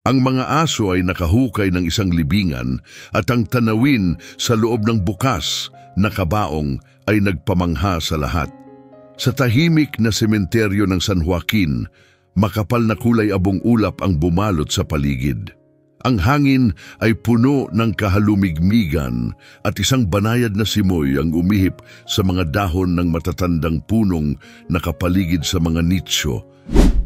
Ang mga aso ay nakahukay ng isang libingan at ang tanawin sa loob ng bukas na kabaong ay nagpamangha sa lahat. Sa tahimik na sementeryo ng San Joaquin, makapal na kulay abong ulap ang bumalot sa paligid. Ang hangin ay puno ng kahalumigmigan at isang banayad na simoy ang umihip sa mga dahon ng matatandang punong nakapaligid sa mga nicho.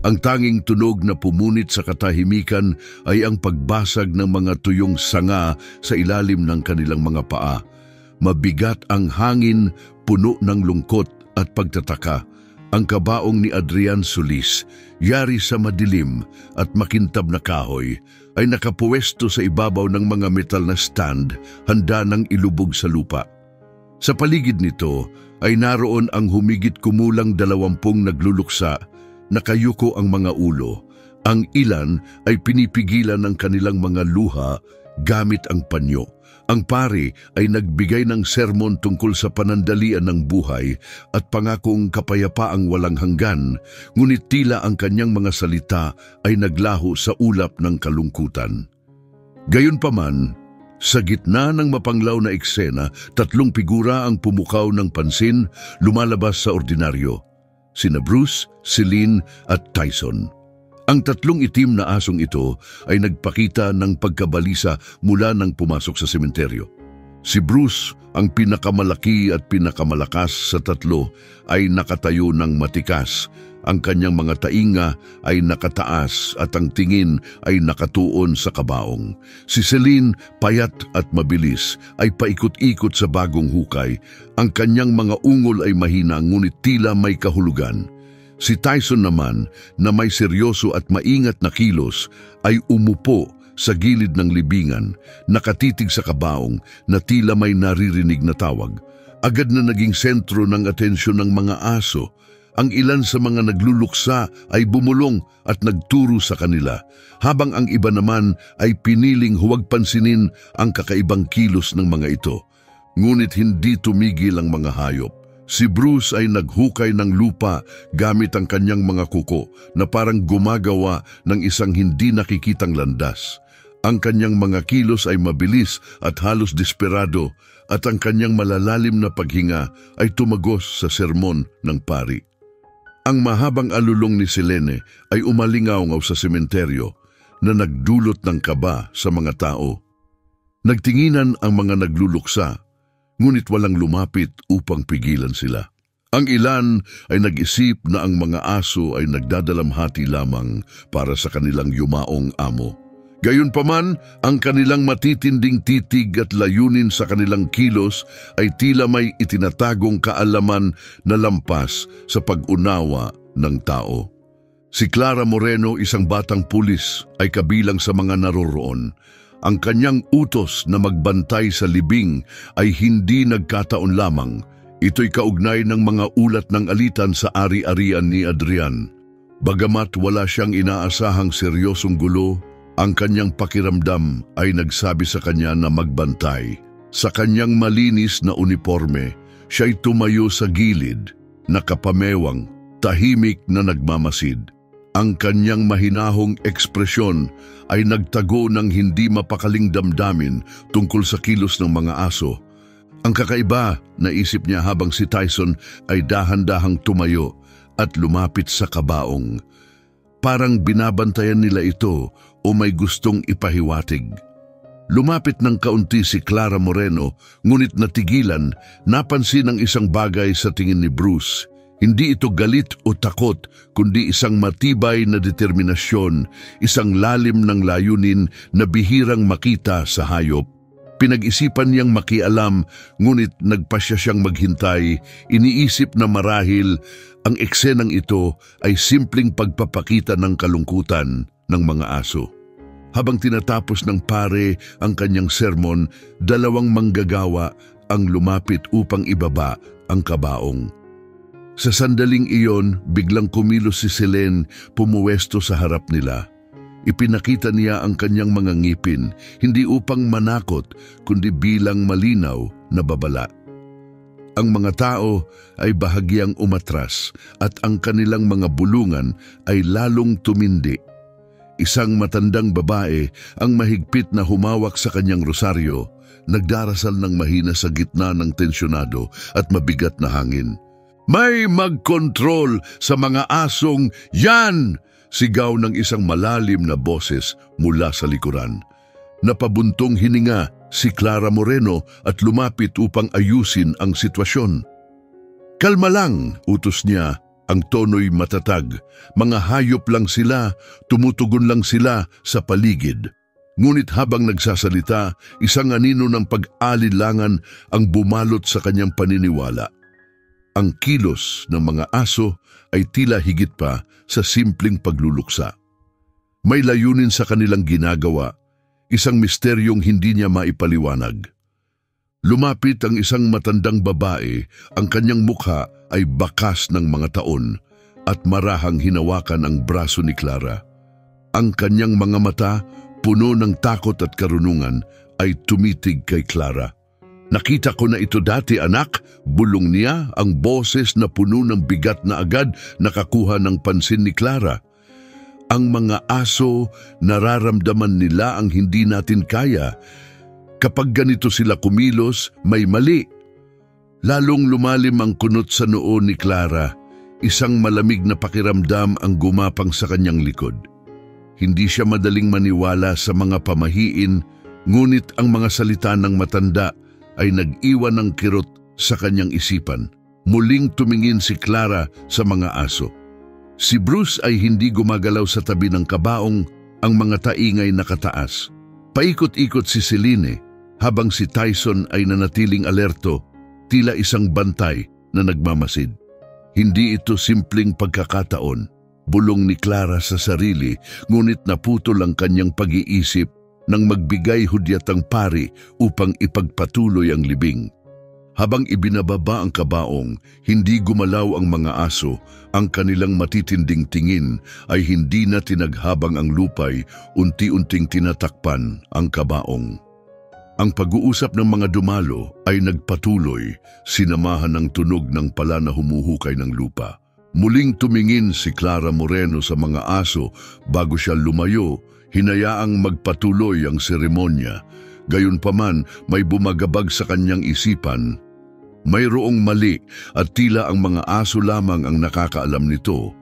Ang tanging tunog na pumunit sa katahimikan ay ang pagbasag ng mga tuyong sanga sa ilalim ng kanilang mga paa. Mabigat ang hangin, puno ng lungkot at pagtataka. Ang kabaong ni Adrian Solis, yari sa madilim at makintab na kahoy, ay nakapuwesto sa ibabaw ng mga metal na stand, handa ng ilubog sa lupa. Sa paligid nito ay naroon ang humigit kumulang 20 nagluluksa. Nakayuko ang mga ulo. Ang ilan ay pinipigilan ng kanilang mga luha gamit ang panyo. Ang pari ay nagbigay ng sermon tungkol sa panandalian ng buhay at pangakong kapayapaang walang hanggan, ngunit tila ang kanyang mga salita ay naglaho sa ulap ng kalungkutan. Gayunpaman, sa gitna ng mapanglaw na eksena, 3 figura ang pumukaw ng pansin, lumalabas sa ordinaryo. Sina Bruce, Celine at Tyson. Ang 3 itim na asong ito ay nagpakita ng pagkabalisa mula nang pumasok sa sementeryo. Si Bruce, ang pinakamalaki at pinakamalakas sa 3, ay nakatayo ng matikas. Ang kanyang mga tainga ay nakataas at ang tingin ay nakatuon sa kabaong. Si Celine, payat at mabilis, ay paikot-ikot sa bagong hukay. Ang kanyang mga ungol ay mahina ngunit tila may kahulugan. Si Tyson naman, na may seryoso at maingat na kilos, ay umupo sa gilid ng libingan, nakatitig sa kabaong na tila may naririnig na tawag. Agad na naging sentro ng atensyon ng mga aso. Ang ilan sa mga nagluluksa ay bumulong at nagturo sa kanila, habang ang iba naman ay piniling huwag pansinin ang kakaibang kilos ng mga ito. Ngunit hindi tumigil ang mga hayop. Si Bruce ay naghukay ng lupa gamit ang kanyang mga kuko na parang gumagawa ng isang hindi nakikitang landas. Ang kanyang mga kilos ay mabilis at halos desperado, at ang kanyang malalalim na paghinga ay tumagos sa sermon ng pari. Ang mahabang alulong ni Selene ay umalingaw sa sementeryo na nagdulot ng kaba sa mga tao. Nagtinginan ang mga nagluluksa, ngunit walang lumapit upang pigilan sila. Ang ilan ay nag-isip na ang mga aso ay nagdadalamhati lamang para sa kanilang yumaong amo. Gayunpaman, ang kanilang matitinding titig at layunin sa kanilang kilos ay tila may itinatagong kaalaman na lampas sa pag-unawa ng tao. Si Clara Moreno, isang batang pulis, ay kabilang sa mga naroroon. Ang kanyang utos na magbantay sa libing ay hindi nagkataon lamang. Ito'y kaugnay ng mga ulat ng alitan sa ari-arian ni Adrian. Bagamat wala siyang inaasahang seryosong gulo, ang kanyang pakiramdam ay nagsabi sa kanya na magbantay. Sa kanyang malinis na uniforme, siya'y tumayo sa gilid, nakapamewang, tahimik na nagmamasid. Ang kanyang mahinahong ekspresyon ay nagtago ng hindi mapakaling damdamin tungkol sa kilos ng mga aso. Ang kakaiba, naisip niya habang si Tyson ay dahan-dahang tumayo at lumapit sa kabaong. Parang binabantayan nila ito o may gustong ipahiwatig. Lumapit ng kaunti si Clara Moreno, ngunit natigilan, napansin ang isang bagay sa tingin ni Bruce. Hindi ito galit o takot, kundi isang matibay na determinasyon, isang lalim ng layunin na bihirang makita sa hayop. Pinag-isipan niyang makialam, ngunit nagpasya siyang maghintay. Iniisip na marahil ang eksenang ito ay simpleng pagpapakita ng kalungkutan ng mga aso. Habang tinatapos ng pare ang kanyang sermon, 2 manggagawa ang lumapit upang ibaba ang kabaong. Sa sandaling iyon, biglang kumilos si Selene, pumuwesto sa harap nila. Ipinakita niya ang kanyang mga ngipin, hindi upang manakot, kundi bilang malinaw na babala. Ang mga tao ay bahagyang umatras at ang kanilang mga bulungan ay lalong tumindi. Isang matandang babae ang mahigpit na humawak sa kanyang rosaryo, nagdarasal ng mahina sa gitna ng tensyonado at mabigat na hangin. "May magkontrol sa mga asong yan!" Sigaw ng isang malalim na boses mula sa likuran. Napabuntong hininga si Clara Moreno at lumapit upang ayusin ang sitwasyon. "Kalma lang," utos niya, ang tono'y matatag. "Mga hayop lang sila, tumutugon lang sila sa paligid." Ngunit habang nagsasalita, isang anino ng pag-alilangan ang bumalot sa kanyang paniniwala. Ang kilos ng mga aso ay tila higit pa sa simpleng pagluluksa. May layunin sa kanilang ginagawa, isang misteryong hindi niya maipaliwanag. Lumapit ang isang matandang babae, ang kanyang mukha ay bakas ng mga taon at marahang hinawakan ang braso ni Clara. Ang kanyang mga mata, puno ng takot at karunungan, ay tumitig kay Clara. "Nakita ko na ito dati, anak," bulong niya, ang boses na puno ng bigat na agad nakakuha ng pansin ni Clara. "Ang mga aso, nararamdaman nila ang hindi natin kaya. Kapag ganito sila kumilos, may mali." Lalong lumalim ang kunot sa noo ni Clara. Isang malamig na pakiramdam ang gumapang sa kanyang likod. Hindi siya madaling maniwala sa mga pamahiin, ngunit ang mga salita ng matanda ay nag-iwan ng kirot sa kanyang isipan. Muling tumingin si Clara sa mga aso. Si Bruce ay hindi gumagalaw sa tabi ng kabaong, ang mga taingay nakataas. Paikot-ikot si Celine, habang si Tyson ay nanatiling alerto, tila isang bantay na nagmamasid. Hindi ito simpleng pagkakataon, bulong ni Clara sa sarili, ngunit naputol ang kanyang pag-iisip nang magbigay hudyat ang pari upang ipagpatuloy ang libing. Habang ibinababa ang kabaong, hindi gumalaw ang mga aso, ang kanilang matitinding tingin ay hindi na tinaghabang ang lupay, unti-unting tinatakpan ang kabaong. Ang pag-uusap ng mga dumalo ay nagpatuloy, sinamahan ng tunog ng pala na humuhukay ng lupa. Muling tumingin si Clara Moreno sa mga aso bago siya lumayo, hinayaang magpatuloy ang seremonya. Gayunpaman, may bumagabag sa kanyang isipan. Mayroong mali at tila ang mga aso lamang ang nakakaalam nito.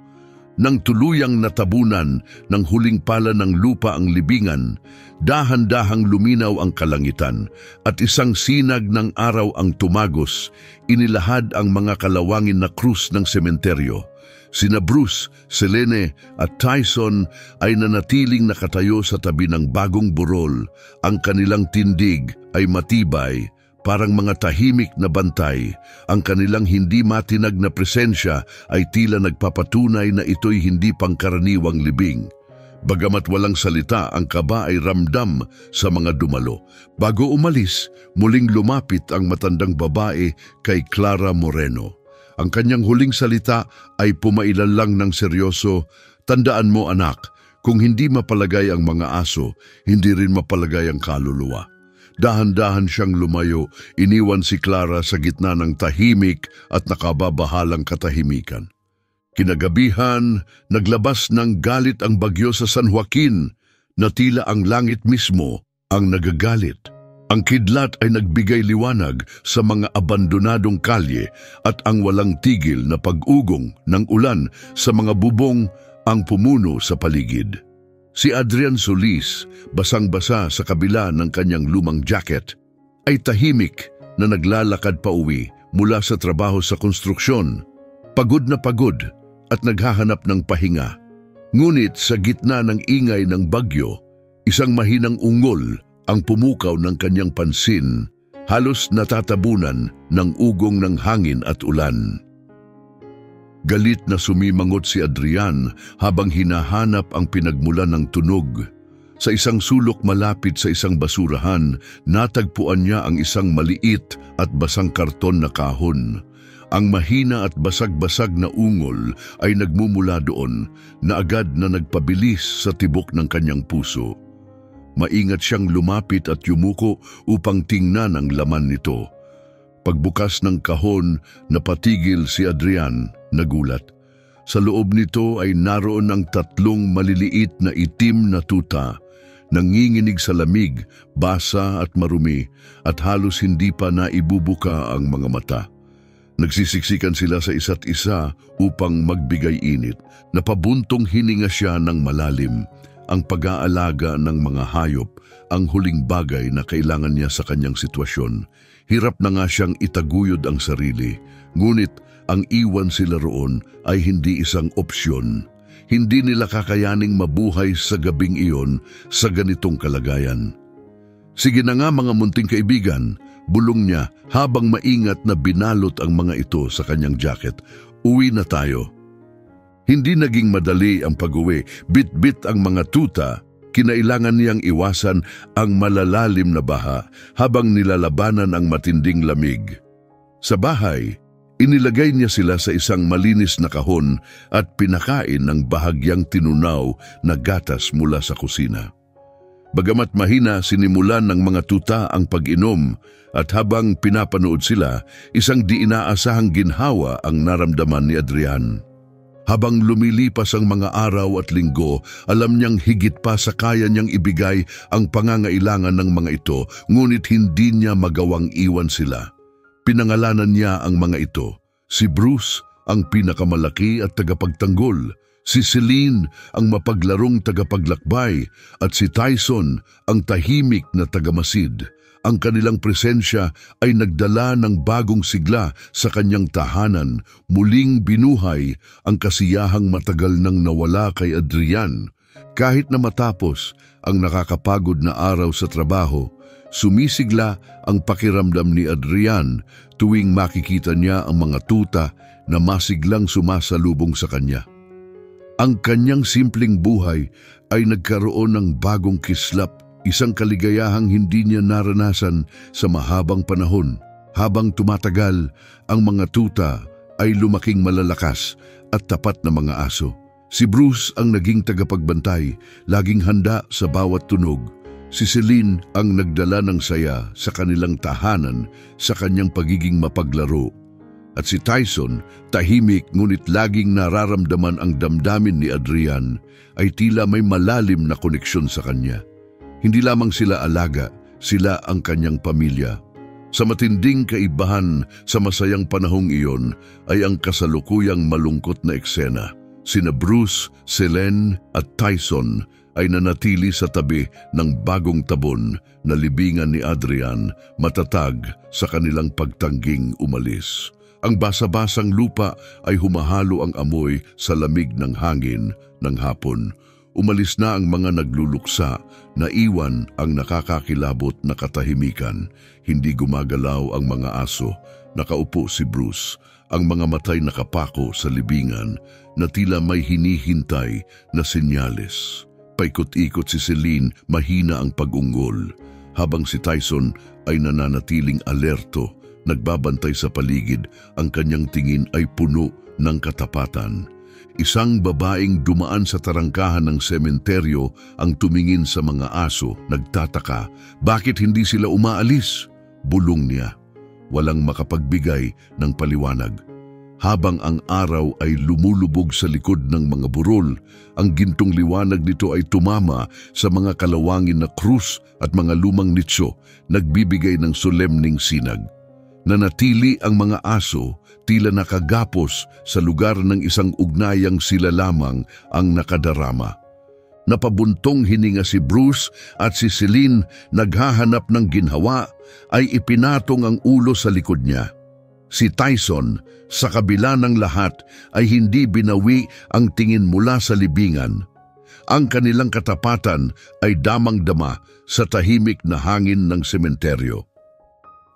Nang tuluyang natabunan ng huling pala ng lupa ang libingan, dahan-dahang luminaw ang kalangitan at isang sinag ng araw ang tumagos, inilahad ang mga kalawangin na krus ng sementeryo. Sina Bruce, Selene at Tyson ay nanatiling nakatayo sa tabi ng bagong burol. Ang kanilang tindig ay matibay, parang mga tahimik na bantay. Ang kanilang hindi matinag na presensya ay tila nagpapatunay na ito'y hindi pangkaraniwang libing. Bagamat walang salita, ang kaba ay ramdam sa mga dumalo. Bago umalis, muling lumapit ang matandang babae kay Clara Moreno. Ang kanyang huling salita ay pumailan lang ng seryoso, "Tandaan mo, anak, kung hindi mapalagay ang mga aso, hindi rin mapalagay ang kaluluwa." Dahan-dahan siyang lumayo, iniwan si Clara sa gitna ng tahimik at nakababahalang katahimikan. Kinagabihan, naglabas ng galit ang bagyo sa San Joaquin, na tila ang langit mismo ang nagagalit. Ang kidlat ay nagbigay liwanag sa mga abandonadong kalye at ang walang tigil na pag-ugong ng ulan sa mga bubong ang pumuno sa paligid. Si Adrian Solis, basang-basa sa kabila ng kanyang lumang jacket, ay tahimik na naglalakad pa uwi mula sa trabaho sa konstruksyon. Pagod na pagod at naghahanap ng pahinga. Ngunit sa gitna ng ingay ng bagyo, isang mahinang ungol ang pumukaw ng kanyang pansin, halos natatabunan ng ugong ng hangin at ulan. Galit na sumimangot si Adrian habang hinahanap ang pinagmulan ng tunog. Sa isang sulok malapit sa isang basurahan, natagpuan niya ang isang maliit at basang karton na kahon. Ang mahina at basag-basag na ungol ay nagmumula doon na agad na nagpabilis sa tibok ng kanyang puso. Maingat siyang lumapit at yumuko upang tingnan ang laman nito. Pagbukas ng kahon, napatigil si Adrian, nagulat. Sa loob nito ay naroon ang 3 maliliit na itim na tuta, nanginginig sa lamig, basa at marumi, at halos hindi pa naibubuka ang mga mata. Nagsisiksikan sila sa isa't isa upang magbigay init. Napabuntong hininga siya ng malalim. Ang pag-aalaga ng mga hayop, ang huling bagay na kailangan niya sa kanyang sitwasyon. Hirap na nga siyang itaguyod ang sarili, ngunit ang iwan sila roon ay hindi isang opsyon. Hindi nila kakayaning mabuhay sa gabing iyon sa ganitong kalagayan. Sige na nga mga munting kaibigan, bulong niya habang maingat na binalot ang mga ito sa kanyang jacket. Uwi na tayo. Hindi naging madali ang pag-uwi. Bit-bit ang mga tuta. Kinailangan niyang iwasan ang malalalim na baha habang nilalabanan ang matinding lamig. Sa bahay, inilagay niya sila sa isang malinis na kahon at pinakain ng bahagyang tinunaw na gatas mula sa kusina. Bagamat mahina, sinimulan ng mga tuta ang pag-inom at habang pinapanood sila, isang di inaasahang ginhawa ang naramdaman ni Adrian. Habang lumilipas ang mga araw at linggo, alam niyang higit pa sa kaya niyang ibigay ang pangangailangan ng mga ito, ngunit hindi niya magawang iwan sila. Pinangalanan niya ang mga ito. Si Bruce, ang pinakamalaki at tagapagtanggol. Si Celine, ang mapaglarong tagapaglakbay. At si Tyson, ang tahimik na tagamasid. Ang kanilang presensya ay nagdala ng bagong sigla sa kanyang tahanan. Muling binuhay ang kasiyahang matagal nang nawala kay Adrian. Kahit na matapos ang nakakapagod na araw sa trabaho, sumisigla ang pakiramdam ni Adrian tuwing makikita niya ang mga tuta na masiglang sumasalubong sa kanya. Ang kanyang simpleng buhay ay nagkaroon ng bagong kislap, isang kaligayahang hindi niya naranasan sa mahabang panahon. Habang tumatagal, ang mga tuta ay lumaking malalakas at tapat na mga aso. Si Bruce ang naging tagapagbantay, laging handa sa bawat tunog. Si Celine ang nagdala ng saya sa kanilang tahanan sa kanyang pagiging mapaglaro. At si Tyson, tahimik ngunit laging nararamdaman ang damdamin ni Adrian, ay tila may malalim na koneksyon sa kanya. Hindi lamang sila alaga, sila ang kanyang pamilya. Sa matinding kaibahan sa masayang panahong iyon ay ang kasalukuyang malungkot na eksena. Sina Bruce, Celine at Tyson ay nanatili sa tabi ng bagong tabon na libingan ni Adrian, matatag sa kanilang pagtangging umalis. Ang basa-basang lupa ay humahalo ang amoy sa lamig ng hangin ng hapon. Umalis na ang mga nagluluksa, naiwan ang nakakakilabot na katahimikan. Hindi gumagalaw ang mga aso, nakaupo si Bruce, ang mga matay nakapako sa libingan na tila may hinihintay na senyales. Paikot-ikot si Celine, mahina ang pag-unggol, habang si Tyson ay nananatiling alerto, nagbabantay sa paligid. Ang kanyang tingin ay puno ng katapatan. Isang babaeng dumaan sa tarangkahan ng sementeryo ang tumingin sa mga aso, nagtataka. Bakit hindi sila umaalis? Bulong niya. Walang makapagbigay ng paliwanag. Habang ang araw ay lumulubog sa likod ng mga burol, ang gintong liwanag nito ay tumama sa mga kalawangin na krus at mga lumang nitso, nagbibigay ng solemning sinag. Nanatili ang mga aso, tila nakagapos sa lugar ng isang ugnayang sila lamang ang nakadarama. Napabuntong hininga si Bruce at si Celine, naghahanap ng ginhawa, ay ipinatong ang ulo sa likod niya. Si Tyson, sa kabila ng lahat, ay hindi binawi ang tingin mula sa libingan. Ang kanilang katapatan ay damang-dama sa tahimik na hangin ng sementeryo.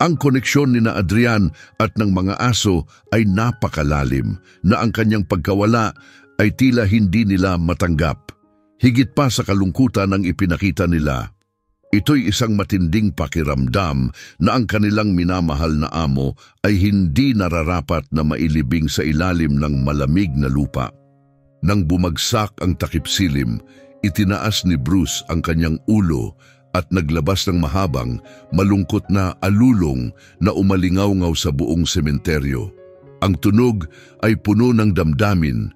Ang koneksyon ni na Adrian at ng mga aso ay napakalalim na ang kanyang pagkawala ay tila hindi nila matanggap. Higit pa sa kalungkutan ang ipinakita nila. Ito'y isang matinding pakiramdam na ang kanilang minamahal na amo ay hindi nararapat na mailibing sa ilalim ng malamig na lupa. Nang bumagsak ang takipsilim, itinaas ni Bruce ang kanyang ulo at naglabas ng mahabang, malungkot na alulong na umalingaw-ngaw sa buong sementeryo. Ang tunog ay puno ng damdamin,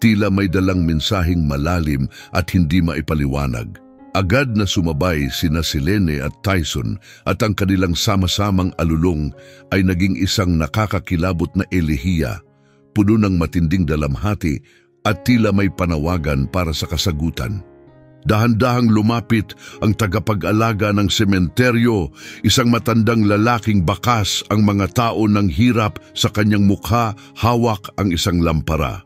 tila may dalang mensaheng malalim at hindi maipaliwanag. Agad na sumabay sina Selene at Tyson at ang kanilang sama-samang alulong ay naging isang nakakakilabot na elehiya, puno ng matinding dalamhati at tila may panawagan para sa kasagutan. Dahan-dahang lumapit ang tagapag-alaga ng sementeryo, isang matandang lalaking bakas ang mga tao ng hirap sa kanyang mukha, hawak ang isang lampara.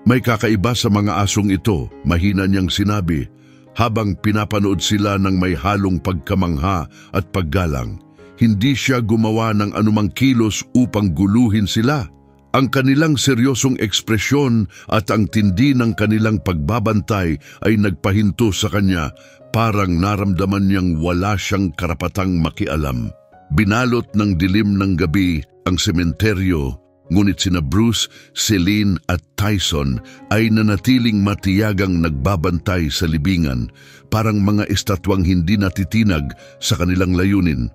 May kakaiba sa mga asong ito, mahina niyang sinabi, habang pinapanood sila ng may halong pagkamangha at paggalang. Hindi siya gumawa ng anumang kilos upang guluhin sila. Ang kanilang seryosong ekspresyon at ang tindi ng kanilang pagbabantay ay nagpahinto sa kanya, parang naramdaman niyang wala siyang karapatang makialam. Binalot ng dilim ng gabi ang sementeryo, ngunit sina Bruce, Celine at Tyson ay nanatiling matiyagang nagbabantay sa libingan, parang mga estatwang hindi natitinag sa kanilang layunin.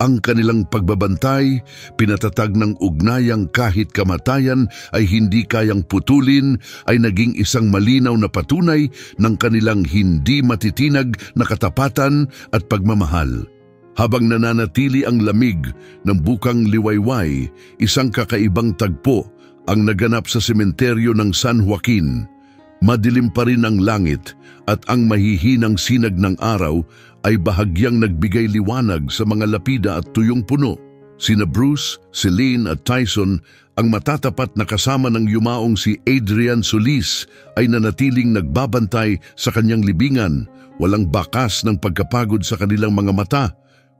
Ang kanilang pagbabantay, pinatatag ng ugnayang kahit kamatayan ay hindi kayang putulin, ay naging isang malinaw na patunay ng kanilang hindi matitinag na katapatan at pagmamahal. Habang nananatili ang lamig ng bukang liwayway, isang kakaibang tagpo ang naganap sa sementeryo ng San Joaquin. Madilim pa rin ang langit at ang mahihinang sinag ng araw ay bahagyang nagbigay liwanag sa mga lapida at tuyong puno. Sina Bruce, Celine at Tyson, ang matatapat na kasama ng yumaong si Adrian Solis, ay nanatiling nagbabantay sa kanyang libingan, walang bakas ng pagkapagod sa kanilang mga mata,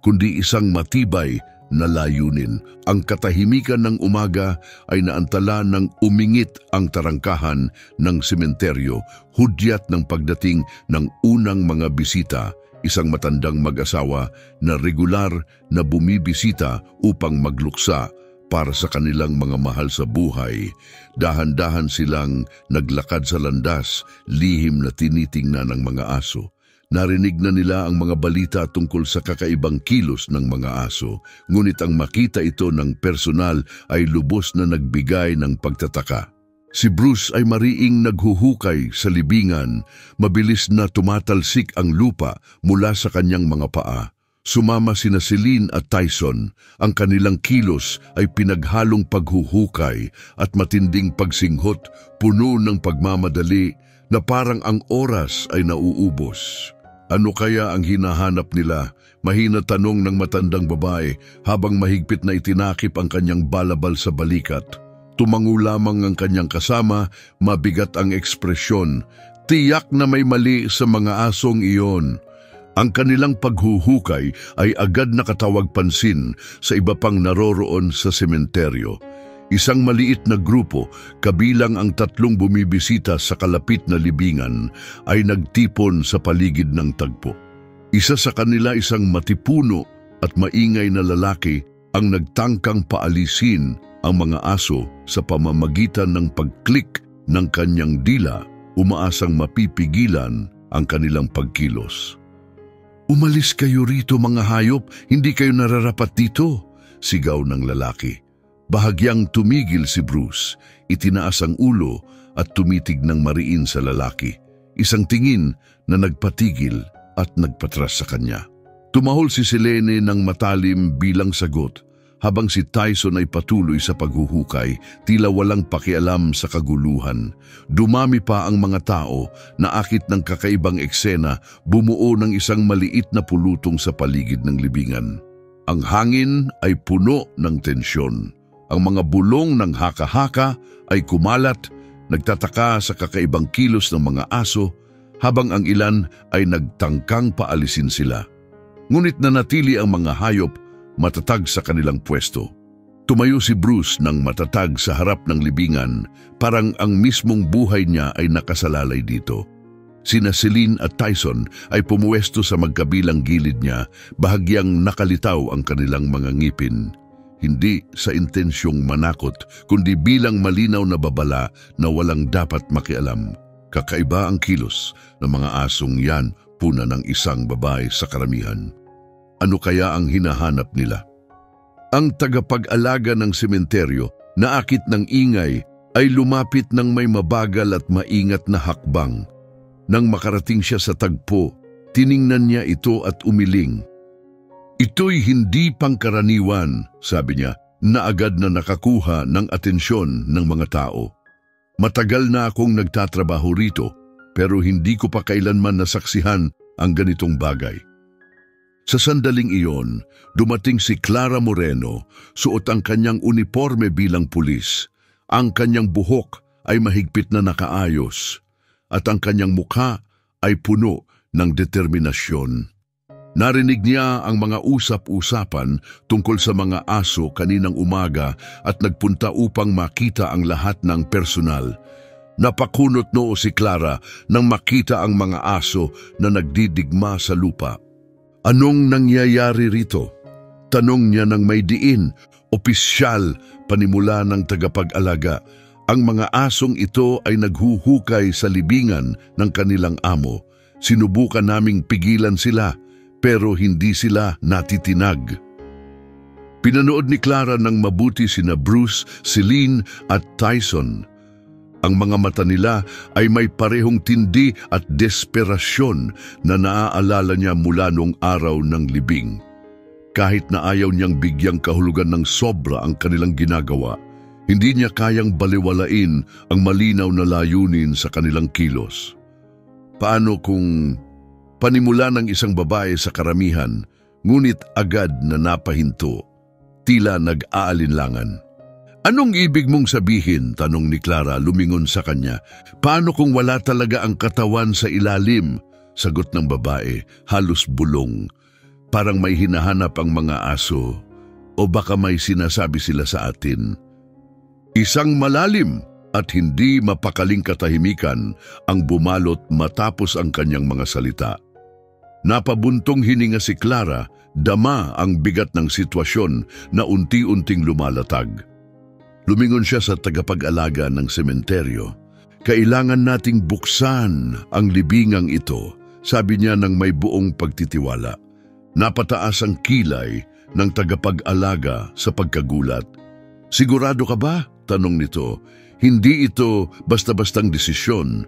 kundi isang matibay na layunin. Ang katahimikan ng umaga ay naantala ng umingit ang tarangkahan ng sementeryo, hudyat ng pagdating ng unang mga bisita, isang matandang mag-asawa na regular na bumibisita upang magluksa para sa kanilang mga mahal sa buhay. Dahan-dahan silang naglakad sa landas, lihim na tinitingnan ng mga aso. Narinig na nila ang mga balita tungkol sa kakaibang kilos ng mga aso, ngunit ang makita ito ng personal ay lubos na nagbigay ng pagtataka. Si Bruce ay mariing naghuhukay sa libingan, mabilis na tumatalsik ang lupa mula sa kanyang mga paa. Sumama sina Celine at Tyson, ang kanilang kilos ay pinaghalong paghuhukay at matinding pagsinghot, puno ng pagmamadali na parang ang oras ay nauubos. Ano kaya ang hinahanap nila? Mahina tanong ng matandang babae habang mahigpit na itinakip ang kanyang balabal sa balikat. Tumango lamang ang kanyang kasama, mabigat ang ekspresyon. Tiyak na may mali sa mga asong iyon. Ang kanilang paghuhukay ay agad nakatawag pansin sa iba pang naroroon sa sementeryo. Isang maliit na grupo, kabilang ang 3 bumibisita sa kalapit na libingan, ay nagtipon sa paligid ng tagpo. Isa sa kanila, isang matipuno at maingay na lalaki, ang nagtangkang paalisin ang mga aso sa pamamagitan ng pagklik ng kanyang dila, umaasang mapipigilan ang kanilang pagkilos. "Umalis kayo rito mga hayop, hindi kayo nararapat dito," sigaw ng lalaki. Bahagyang tumigil si Bruce, itinaas ang ulo at tumitig ng mariin sa lalaki. Isang tingin na nagpatigil at nagpatras sa kanya. Tumahol si Selene ng matalim bilang sagot, habang si Tyson ay patuloy sa paghuhukay, tila walang pakialam sa kaguluhan. Dumami pa ang mga tao na akit ng kakaibang eksena, bumuo ng isang maliit na pulutong sa paligid ng libingan. Ang hangin ay puno ng tensyon. Ang mga bulong ng haka-haka ay kumalat, nagtataka sa kakaibang kilos ng mga aso, habang ang ilan ay nagtangkang paalisin sila. Ngunit nanatili ang mga hayop matatag sa kanilang pwesto. Tumayo si Bruce ng matatag sa harap ng libingan, parang ang mismong buhay niya ay nakasalalay dito. Sina Celine at Tyson ay pumuwesto sa magkabilang gilid niya, bahagyang nakalitaw ang kanilang mga ngipin. Hindi sa intensyong manakot, kundi bilang malinaw na babala na walang dapat makialam. Kakaiba ang kilos ng mga asong yan, puna ng isang babae sa karamihan. Ano kaya ang hinahanap nila? Ang tagapag-alaga ng sementeryo, naakit ng ingay, ay lumapit ng may mabagal at maingat na hakbang. Nang makarating siya sa tagpo, tiningnan niya ito at umiling. "Ito'y hindi pangkaraniwan," sabi niya, na agad na nakakuha ng atensyon ng mga tao. "Matagal na akong nagtatrabaho rito, pero hindi ko pa kailanman nasaksihan ang ganitong bagay." Sa sandaling iyon, dumating si Clara Moreno, suot ang kanyang uniforme bilang pulis. Ang kanyang buhok ay mahigpit na nakaayos, at ang kanyang mukha ay puno ng determinasyon. Narinig niya ang mga usap-usapan tungkol sa mga aso kaninang umaga at nagpunta upang makita ang lahat ng personal. Napakunot noo si Clara nang makita ang mga aso na nagdidigma sa lupa. "Anong nangyayari rito?" Tanong niya ng may diin. Opisyal, panimula ng tagapag-alaga. "Ang mga asong ito ay naghuhukay sa libingan ng kanilang amo. Sinubukan naming pigilan sila, pero hindi sila natitinag." Pinanood ni Clara ng mabuti sina Bruce, Celine at Tyson. Ang mga mata nila ay may parehong tindi at desperasyon na naaalala niya mula noong araw ng libing. Kahit na ayaw niyang bigyang kahulugan ng sobra ang kanilang ginagawa, hindi niya kayang baliwalain ang malinaw na layunin sa kanilang kilos. Paano kung panimula ng isang babae sa karamihan, ngunit agad na napahinto, tila nag-aalinlangan? "Anong ibig mong sabihin?" tanong ni Clara, lumingon sa kanya. "Paano kung wala talaga ang katawan sa ilalim?" Sagot ng babae, halos bulong. "Parang may hinahanap ang mga aso, o baka may sinasabi sila sa atin." Isang malalim at hindi mapakaling katahimikan ang bumalot matapos ang kanyang mga salita. Napabuntong hininga si Clara, dama ang bigat ng sitwasyon na unti-unting lumalatag. Lumingon siya sa tagapag-alaga ng sementeryo. "Kailangan nating buksan ang libingang ito," sabi niya ng may buong pagtitiwala. Napataas ang kilay ng tagapag-alaga sa pagkagulat. "Sigurado ka ba?" tanong nito. "Hindi ito basta-bastang desisyon."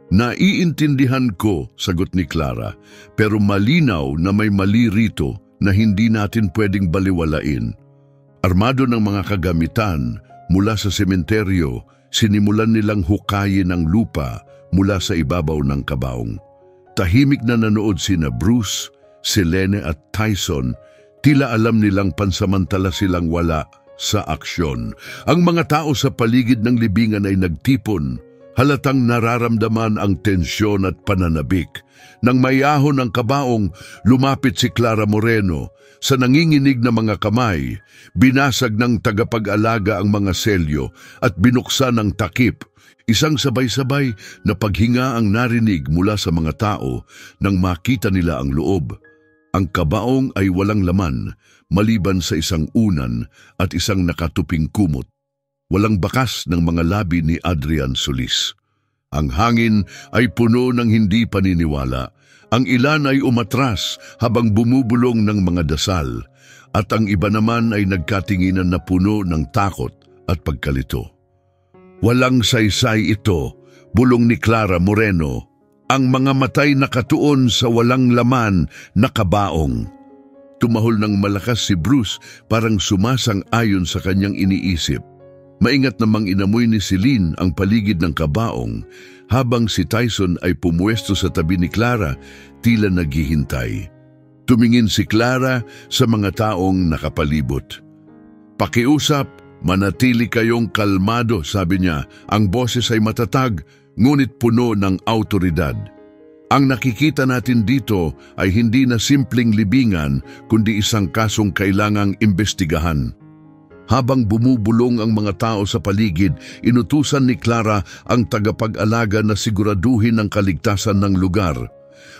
"Naiintindihan ko," sagot ni Clara, "pero malinaw na may mali rito na hindi natin pwedeng baliwalain." Armado ng mga kagamitan mula sa sementeryo, sinimulan nilang hukayin ang lupa mula sa ibabaw ng kabaong. Tahimik na nanood sina Bruce, Selene at Tyson, tila alam nilang pansamantala silang wala sa aksyon. Ang mga tao sa paligid ng libingan ay nagtipon, halatang nararamdaman ang tensyon at pananabik. Nang mayahon ang kabaong, lumapit si Clara Moreno. Sa nanginginig na mga kamay, binasag ng tagapag-alaga ang mga selyo at binuksan ang takip. Isang sabay-sabay na paghinga ang narinig mula sa mga tao nang makita nila ang loob. Ang kabaong ay walang laman, maliban sa isang unan at isang nakatuping kumot. Walang bakas ng mga labi ni Adrian Solis. Ang hangin ay puno ng hindi paniniwala. Ang ilan ay umatras habang bumubulong ng mga dasal, at ang iba naman ay nagkatinginan na puno ng takot at pagkalito. "Walang saysay ito," bulong ni Clara Moreno. "Ang mga matay nakatuon sa walang laman na kabaong." Tumahol ng malakas si Bruce, parang sumasang-ayon sa kanyang iniisip. Maingat namang inamoy ni Celine ang paligid ng kabaong, habang si Tyson ay pumuwesto sa tabi ni Clara, tila naghihintay. Tumingin si Clara sa mga taong nakapalibot. "Pakiusap, manatili kayong kalmado," sabi niya. Ang boses ay matatag, ngunit puno ng awtoridad. "Ang nakikita natin dito ay hindi na simpleng libingan, kundi isang kasong kailangang imbestigahan." Habang bumubulong ang mga tao sa paligid, inutusan ni Clara ang tagapag-alaga na siguraduhin ang kaligtasan ng lugar.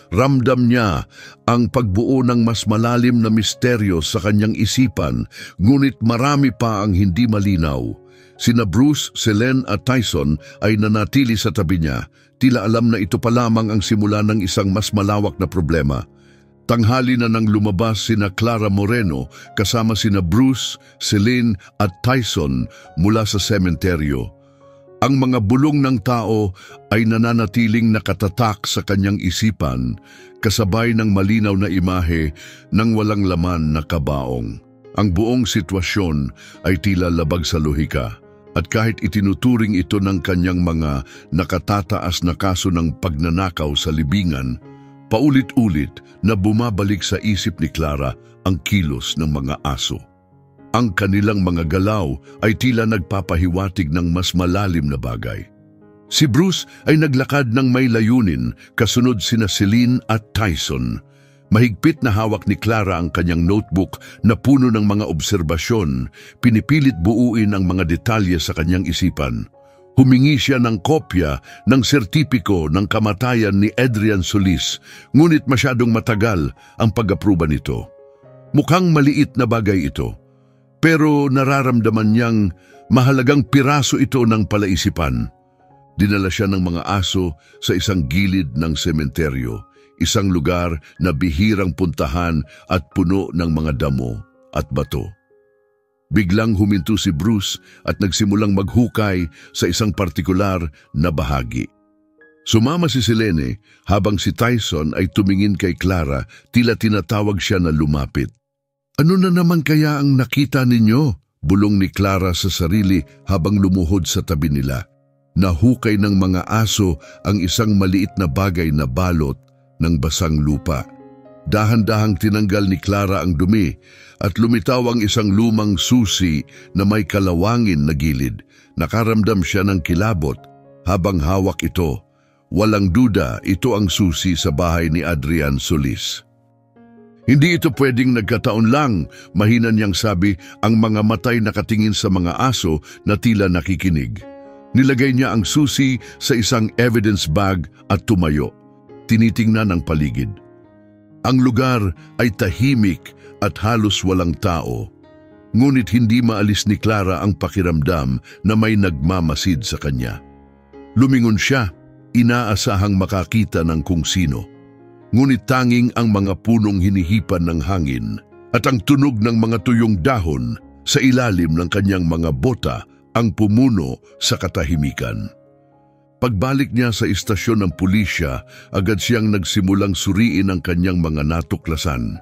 Ramdam niya ang pagbuo ng mas malalim na misteryo sa kanyang isipan, ngunit marami pa ang hindi malinaw. Sina Bruce, Selene at Tyson ay nanatili sa tabi niya, tila alam na ito pa lamang ang simula ng isang mas malawak na problema. Tanghali na nang lumabas sina Clara Moreno kasama sina Bruce, Celine at Tyson mula sa sementeryo. Ang mga bulong ng tao ay nananatiling nakatatak sa kanyang isipan kasabay ng malinaw na imahe ng walang laman na kabaong. Ang buong sitwasyon ay tila labag sa lohika at kahit itinuturing ito ng kanyang mga nakatataas na kaso ng pagnanakaw sa libingan, paulit-ulit na bumabalik sa isip ni Clara ang kilos ng mga aso. Ang kanilang mga galaw ay tila nagpapahiwatig ng mas malalim na bagay. Si Bruce ay naglakad ng may layunin kasunod sina Celine at Tyson. Mahigpit na hawak ni Clara ang kanyang notebook na puno ng mga obserbasyon, pinipilit buuin ang mga detalye sa kanyang isipan. Humingi siya ng kopya ng sertipiko ng kamatayan ni Adrian Solis, ngunit masyadong matagal ang pag-apruba nito. Mukhang maliit na bagay ito, pero nararamdaman niyang mahalagang piraso ito ng palaisipan. Dinala siya ng mga aso sa isang gilid ng sementeryo, isang lugar na bihirang puntahan at puno ng mga damo at bato. Biglang huminto si Bruce at nagsimulang maghukay sa isang partikular na bahagi. Sumama si Selene habang si Tyson ay tumingin kay Clara, tila tinatawag siya na lumapit. "Ano na naman kaya ang nakita ninyo?" bulong ni Clara sa sarili habang lumuhod sa tabi nila. Nahukay ng mga aso ang isang maliit na bagay na balot ng basang lupa. Dahan-dahang tinanggal ni Clara ang dumi at lumitaw ang isang lumang susi na may kalawangin na gilid. Nakaramdam siya ng kilabot habang hawak ito. Walang duda, ito ang susi sa bahay ni Adrian Solis. "Hindi ito pwedeng nagkataon lang," mahina niyang sabi, ang mga matay nakatingin sa mga aso na tila nakikinig. Nilagay niya ang susi sa isang evidence bag at tumayo. Tinitingnan ang paligid. Ang lugar ay tahimik at halos walang tao. Ngunit hindi maalis ni Clara ang pakiramdam na may nagmamasid sa kanya. Lumingon siya, inaasahang makakita ng kung sino. Ngunit tanging ang mga punong hinihipan ng hangin at ang tunog ng mga tuyong dahon sa ilalim ng kanyang mga bota ang pumuno sa katahimikan. Pagbalik niya sa istasyon ng pulisya, agad siyang nagsimulang suriin ang kanyang mga natuklasan.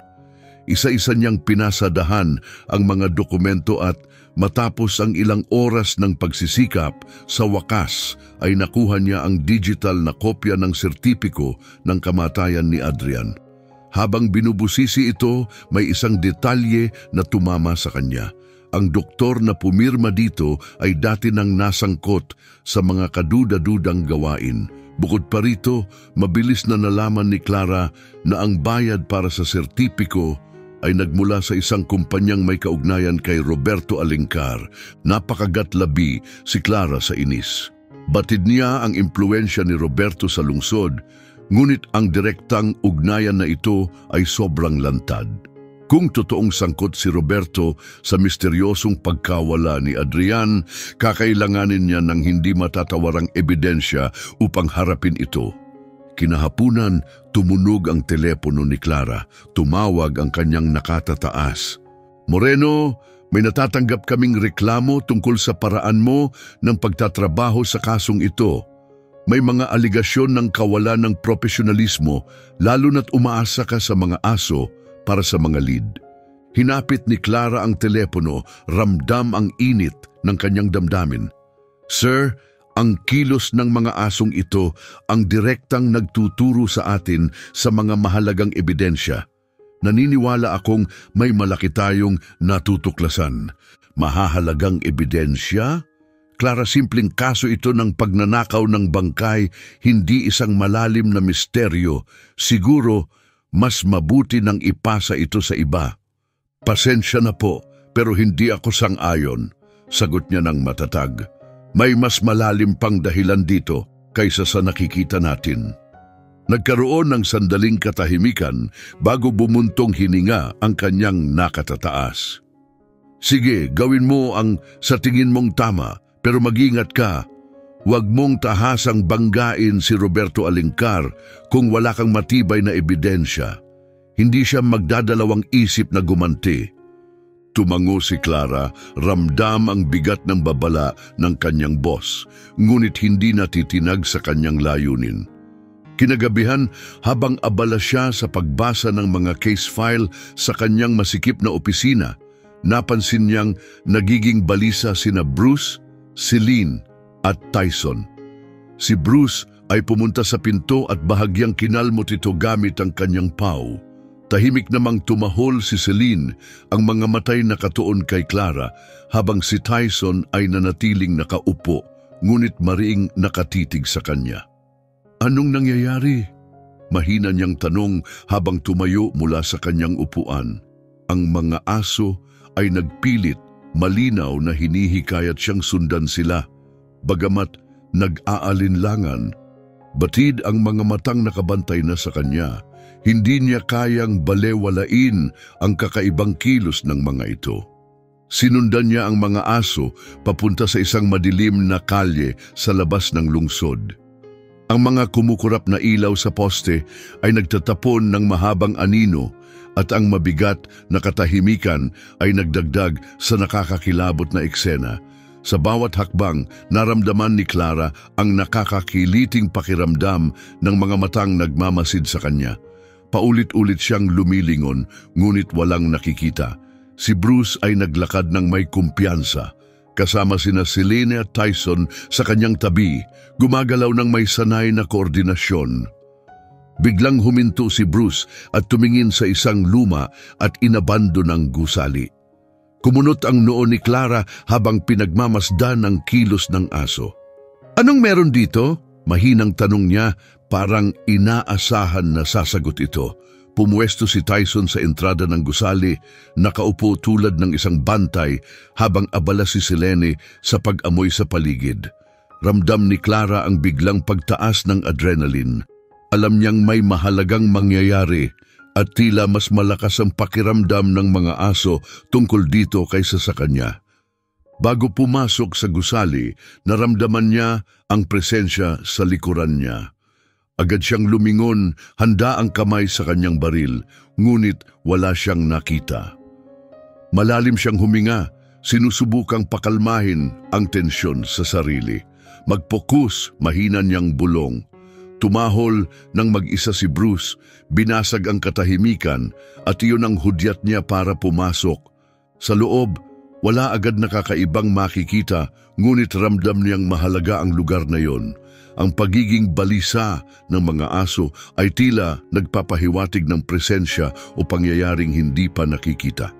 Isa-isa niyang pinasadahan ang mga dokumento at matapos ang ilang oras ng pagsisikap, sa wakas ay nakuha niya ang digital na kopya ng sertipiko ng kamatayan ni Adrian. Habang binubusisi ito, may isang detalye na tumama sa kanya. Ang doktor na pumirma dito ay dati nang nasangkot sa mga kaduda-dudang gawain. Bukod pa rito, mabilis na nalaman ni Clara na ang bayad para sa sertipiko ay nagmula sa isang kumpanyang may kaugnayan kay Roberto Alencar. Napakagatlabi si Clara sa inis. Batid niya ang impluensya ni Roberto sa lungsod, ngunit ang direktang ugnayan na ito ay sobrang lantad. Kung totoong sangkot si Roberto sa misteryosong pagkawala ni Adrian, kakailanganin niya ng hindi matatawarang ebidensya upang harapin ito. Kinahapunan, tumunog ang telepono ni Clara. Tumawag ang kanyang nakatataas. "Moreno, may natatanggap kaming reklamo tungkol sa paraan mo ng pagtatrabaho sa kasong ito. May mga aligasyon ng kawalan ng profesionalismo, lalo na't umaasa ka sa mga aso para sa mga lead." Hinapit ni Clara ang telepono, ramdam ang init ng kanyang damdamin. "Sir, ang kilos ng mga asong ito ang direktang nagtuturo sa atin sa mga mahalagang ebidensya. Naniniwala akong may malaki tayong natutuklasan." "Mahahalagang ebidensya?" Clara, simpleng kaso ito ng pagnanakaw ng bangkay, hindi isang malalim na misteryo. Siguro, mas mabuti nang ipasa ito sa iba. "Pasensya na po, pero hindi ako sang-ayon," sagot niya ng matatag. "May mas malalim pang dahilan dito kaysa sa nakikita natin." Nagkaroon ng sandaling katahimikan bago bumuntong hininga ang kanyang nakatataas. "Sige, gawin mo ang sa tingin mong tama, pero mag-ingat ka. Huwag mong tahasang banggain si Roberto Alencar kung wala kang matibay na ebidensya. Hindi siya magdadalawang isip na gumanti. Tumango si Clara, ramdam ang bigat ng babala ng kanyang boss, ngunit hindi natitinag sa kanyang layunin. Kinagabihan, habang abala siya sa pagbasa ng mga case file sa kanyang masikip na opisina, napansin niyang nagiging balisa sina Bruce, Celine at Tyson. Si Bruce ay pumunta sa pinto at bahagyang kinalmot ito gamit ang kanyang pau. Tahimik namang tumahol si Celine, ang mga matay nakatuon kay Clara, habang si Tyson ay nanatiling nakaupo, ngunit mariing nakatitig sa kanya. Anong nangyayari? Mahina niyang tanong habang tumayo mula sa kanyang upuan. Ang mga aso ay nagpilit, malinaw na hinihikayat siyang sundan sila. Bagamat nag-aalinlangan, batid ang mga matang nakabantay na sa kanya. Hindi niya kayang balewalain ang kakaibang kilos ng mga ito. Sinundan niya ang mga aso papunta sa isang madilim na kalye sa labas ng lungsod. Ang mga kumukurap na ilaw sa poste ay nagtatapon ng mahabang anino at ang mabigat na katahimikan ay nagdagdag sa nakakakilabot na eksena. Sa bawat hakbang, naramdaman ni Clara ang nakakakiliting pakiramdam ng mga matang nagmamasid sa kanya. Paulit-ulit siyang lumilingon, ngunit walang nakikita. Si Bruce ay naglakad ng may kumpiyansa. Kasama sina Celine at Tyson sa kanyang tabi, gumagalaw ng may sanay na koordinasyon. Biglang huminto si Bruce at tumingin sa isang luma at inabando ng gusali. Kumunot ang noo ni Clara habang pinagmamasdan ang kilos ng aso. "Anong meron dito?" Mahinang tanong niya, parang inaasahan na sasagot ito. Pumuesto si Tyson sa entrada ng gusali, nakaupo tulad ng isang bantay habang abala si Selene sa pag-amoy sa paligid. Ramdam ni Clara ang biglang pagtaas ng adrenaline. Alam niyang may mahalagang mangyayari at tila mas malakas ang pakiramdam ng mga aso tungkol dito kaysa sa kanya. Bago pumasok sa gusali, naramdaman niya ang presensya sa likuran niya. Agad siyang lumingon, handa ang kamay sa kanyang baril, ngunit wala siyang nakita. Malalim siyang huminga, sinusubukang pakalmahin ang tensyon sa sarili. Mag-focus, mahina niyang bulong. Tumahol nang mag-isa si Bruce, binasag ang katahimikan at iyon ang hudyat niya para pumasok. Sa loob, wala agad nakakaibang makikita, ngunit ramdam niyang mahalaga ang lugar na yon. Ang pagiging balisa ng mga aso ay tila nagpapahiwatig ng presensya o pangyayaring hindi pa nakikita.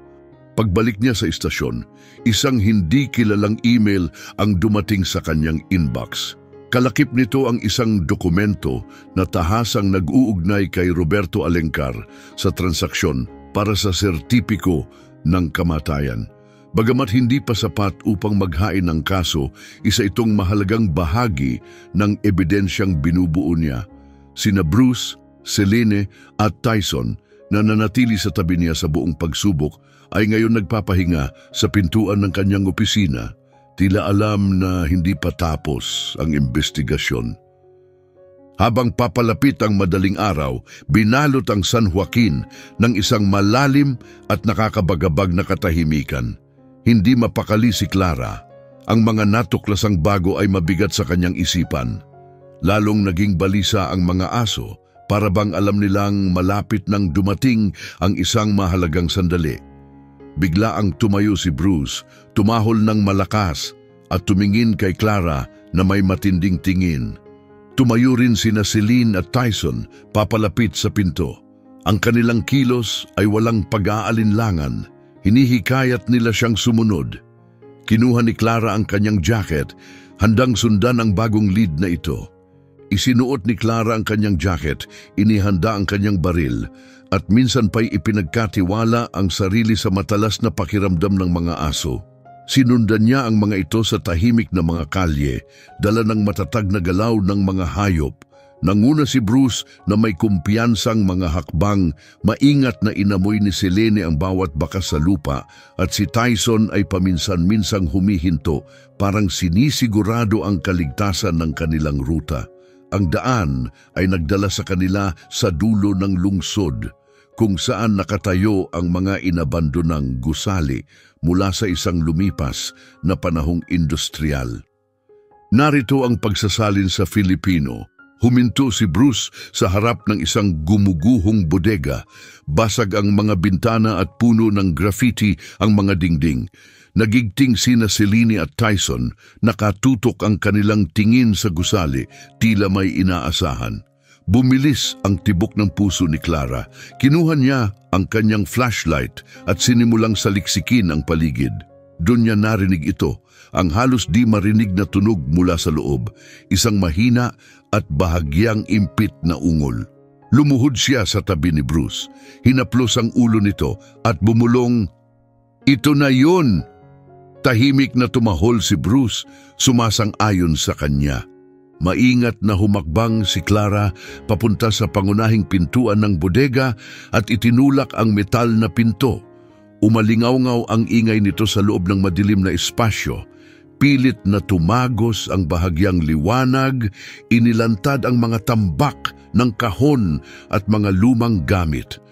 Pagbalik niya sa istasyon, isang hindi kilalang email ang dumating sa kanyang inbox. Kalakip nito ang isang dokumento na tahasang nag-uugnay kay Roberto Alencar sa transaksyon para sa sertipiko ng kamatayan. Bagamat hindi pa sapat upang maghain ng kaso, isa itong mahalagang bahagi ng ebidensyang binubuo niya. Sina Bruce, Celine at Tyson na nanatili sa tabi niya sa buong pagsubok ay ngayon nagpapahinga sa pintuan ng kanyang opisina. Tila alam na hindi pa tapos ang investigasyon. Habang papalapit ang madaling araw, binalot ang San Joaquin ng isang malalim at nakakabagabag na katahimikan. Hindi mapakali si Clara. Ang mga natuklasang bago ay mabigat sa kanyang isipan. Lalong naging balisa ang mga aso, para bang alam nilang malapit nang dumating ang isang mahalagang sandali. Bigla ang tumayo si Bruce, tumahol ng malakas at tumingin kay Clara na may matinding tingin. Tumayo rin sina Celine at Tyson papalapit sa pinto. Ang kanilang kilos ay walang pag-aalinlangan. Hinihikayat nila siyang sumunod. Kinuha ni Clara ang kanyang jacket, handang sundan ang bagong lead na ito. Isinuot ni Clara ang kanyang jacket, inihanda ang kanyang baril, at minsan pa'y ipinagkatiwala ang sarili sa matalas na pakiramdam ng mga aso. Sinundan niya ang mga ito sa tahimik na mga kalye, dala ng matatag na galaw ng mga hayop. Nanguna si Bruce na may kumpiyansang mga hakbang, maingat na inamoy ni Selene ang bawat bakas sa lupa at si Tyson ay paminsan-minsang humihinto, parang sinisigurado ang kaligtasan ng kanilang ruta. Ang daan ay nagdala sa kanila sa dulo ng lungsod. kung saan nakatayo ang mga inabandonang gusali mula sa isang lumipas na panahong industrial. Narito ang pagsasalin sa Filipino. Huminto si Bruce sa harap ng isang gumuguhong bodega. Basag ang mga bintana at puno ng graffiti ang mga dingding. Nagigting sina Celine at Tyson, nakatutok ang kanilang tingin sa gusali, tila may inaasahan. Bumilis ang tibok ng puso ni Clara. Kinuha niya ang kanyang flashlight at sinimulang saliksikin ang paligid. Doon niya narinig ito, ang halos di marinig na tunog mula sa loob, isang mahina at bahagyang impit na ungol. Lumuhod siya sa tabi ni Bruce. Hinaplos ang ulo nito at bumulong, "Ito na yun!" Tahimik na tumahol si Bruce, sumasang-ayon sa kanya. Maingat na humakbang si Clara papunta sa pangunahing pintuan ng bodega at itinulak ang metal na pinto. Umalingaw-ngaw ang ingay nito sa loob ng madilim na espasyo. Pilit na tumagos ang bahagyang liwanag, inilantad ang mga tambak ng kahon at mga lumang gamit.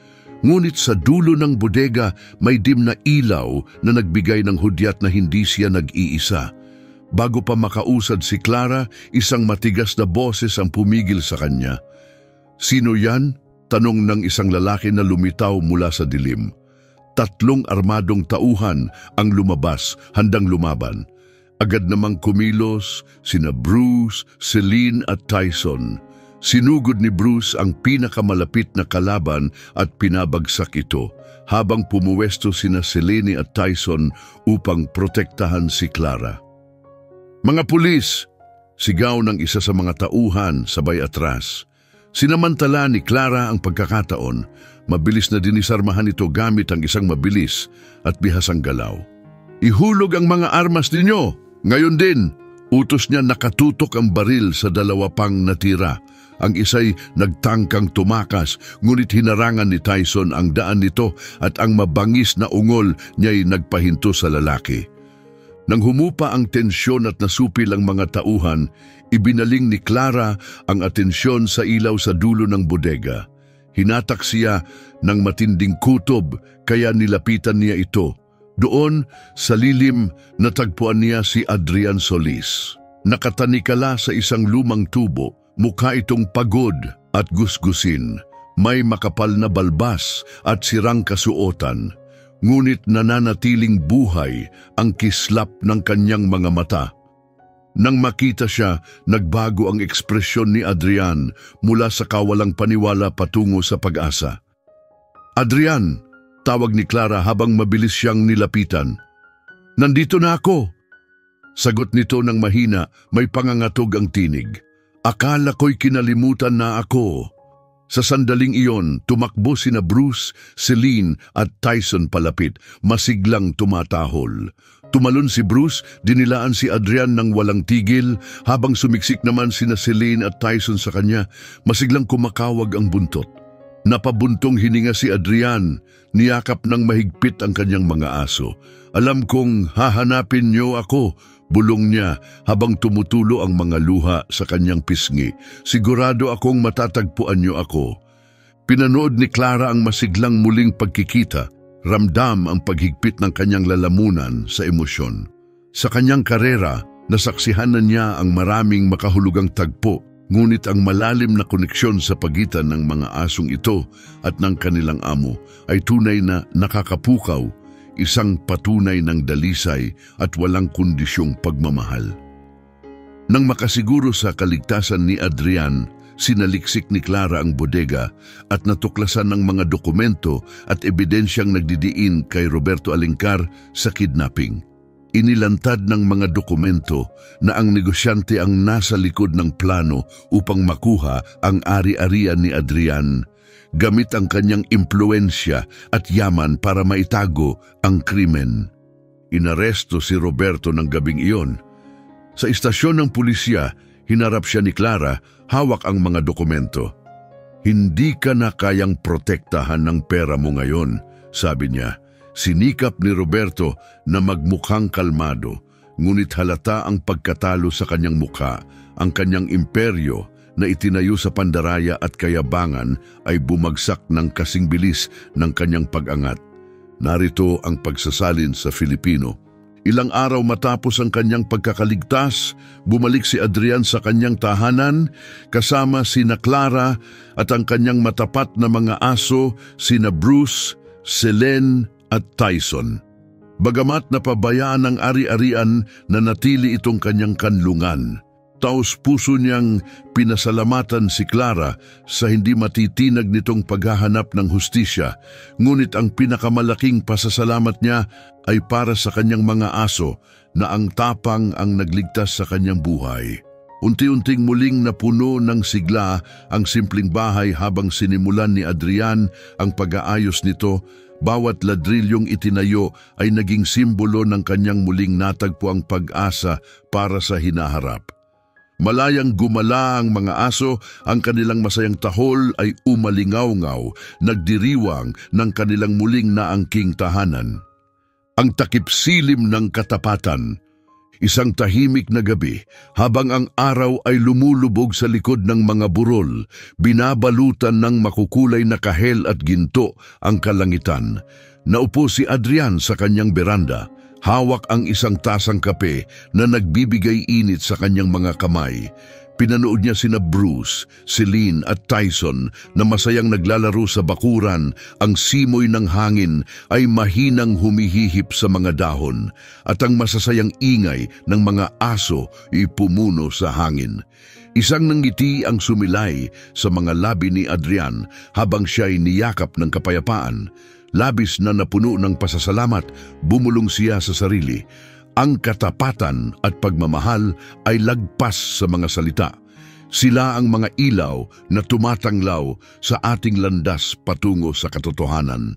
Ngunit sa dulo ng bodega may dim na ilaw na nagbigay ng hudyat na hindi siya nag-iisa. Bago pa makausad si Clara, isang matigas na boses ang pumigil sa kanya. "Sino yan?" tanong ng isang lalaki na lumitaw mula sa dilim. 3 armadong tauhan ang lumabas, handang lumaban. Agad namang kumilos sina Bruce, Celine at Tyson. Sinugod ni Bruce ang pinakamalapit na kalaban at pinabagsak ito, habang pumuwesto sina Celine at Tyson upang protektahan si Clara. "Mga pulis!" sigaw ng isa sa mga tauhan sabay atras. Sinamantala ni Clara ang pagkakataon. Mabilis na dinisarmahan ito gamit ang isang mabilis at bihasang galaw. "Ihulog ang mga armas ninyo!" Ngayon din, utos niya, nakatutok ang baril sa 2 pang natira. Ang isa'y nagtangkang tumakas, ngunit hinarangan ni Tyson ang daan nito at ang mabangis na ungol niya'y nagpahinto sa lalaki. Nang humupa ang tensyon at nasupil ang mga tauhan, ibinaling ni Clara ang atensyon sa ilaw sa dulo ng bodega. Hinatak siya ng matinding kutob, kaya nilapitan niya ito. Doon, sa lilim, natagpuan niya si Adrian Solis. Nakatanikala sa isang lumang tubo, mukha itong pagod at gusgusin. May makapal na balbas at sirang kasuotan. Ngunit nananatiling buhay ang kislap ng kanyang mga mata. Nang makita siya, nagbago ang ekspresyon ni Adrian mula sa kawalang paniwala patungo sa pag-asa. "Adrian!" tawag ni Clara habang mabilis siyang nilapitan. "Nandito na ako!" Sagot nito ng mahina, may pangangatog ang tinig. "Akala ko'y kinalimutan na ako." Sa sandaling iyon, tumakbo sina Bruce, Celine at Tyson palapit, masiglang tumatahol. Tumalon si Bruce, dinilaan si Adrian ng walang tigil, habang sumiksik naman sina Celine at Tyson sa kanya, masiglang kumakawag ang buntot. Napabuntong hininga si Adrian, niyakap ng mahigpit ang kanyang mga aso. "Alam kong hahanapin niyo ako," bulong niya habang tumutulo ang mga luha sa kanyang pisngi. "Sigurado akong matatagpuan niyo ako." Pinanood ni Clara ang masiglang muling pagkikita, ramdam ang paghigpit ng kanyang lalamunan sa emosyon. Sa kanyang karera, nasaksihan na niya ang maraming makahulugang tagpo, ngunit ang malalim na koneksyon sa pagitan ng mga asong ito at ng kanilang amo ay tunay na nakakapukaw, isang patunay ng dalisay at walang kondisyong pagmamahal. Nang makasiguro sa kaligtasan ni Adrian, sinaliksik ni Clara ang bodega at natuklasan ng mga dokumento at ebidensyang nagdidiin kay Roberto Alencar sa kidnapping. Inilantad ng mga dokumento na ang negosyante ang nasa likod ng plano upang makuha ang ari-arian ni Adrian, gamit ang kanyang impluensya at yaman para maitago ang krimen. Inaresto si Roberto ng gabing iyon. Sa istasyon ng pulisya, hinarap siya ni Clara, hawak ang mga dokumento. "Hindi ka na kayang protektahan ng pera mo ngayon," sabi niya. Sinikap ni Roberto na magmukhang kalmado, ngunit halata ang pagkatalo sa kanyang mukha. Ang kanyang imperyo na itinayo sa pandaraya at kayabangan ay bumagsak ng kasing bilis ng kanyang pag-angat. Narito ang pagsasalin sa Filipino. Ilang araw matapos ang kanyang pagkakaligtas, bumalik si Adrian sa kanyang tahanan kasama sina Clara at ang kanyang matapat na mga aso sina Bruce, Selene at Tyson. Bagamat napabayaan ng ari-arian na natili itong kanyang kanlungan, taos puso niyang pinasalamatan si Clara sa hindi matitinag nitong paghahanap ng hustisya, ngunit ang pinakamalaking pasasalamat niya ay para sa kanyang mga aso na ang tapang ang nagligtas sa kanyang buhay. Unti-unting muling napuno ng sigla ang simpleng bahay habang sinimulan ni Adrian ang pag-aayos nito. Bawat ladrilyong itinayo ay naging simbolo ng kanyang muling natagpuang pag-asa para sa hinaharap. Malayang gumala ang mga aso, ang kanilang masayang tahol ay umalingaw-ngaw, nagdiriwang ng kanilang muling naangking tahanan. Ang takip-silim ng katapatan. Isang tahimik na gabi, habang ang araw ay lumulubog sa likod ng mga burol, binabalutan ng makukulay na kahel at ginto ang kalangitan. Naupo si Adrian sa kanyang beranda. Hawak ang isang tasang kape na nagbibigay init sa kanyang mga kamay. Pinanood niya sina Bruce, Selene at Tyson na masayang naglalaro sa bakuran. Ang simoy ng hangin ay mahinang humihihip sa mga dahon at ang masasayang ingay ng mga aso ay pumuno sa hangin. Isang nanggiti ang sumilay sa mga labi ni Adrian habang siya ay niyakap ng kapayapaan. Labis na napuno ng pasasalamat, bumulong siya sa sarili. Ang katapatan at pagmamahal ay lagpas sa mga salita. Sila ang mga ilaw na tumatanglaw sa ating landas patungo sa katotohanan.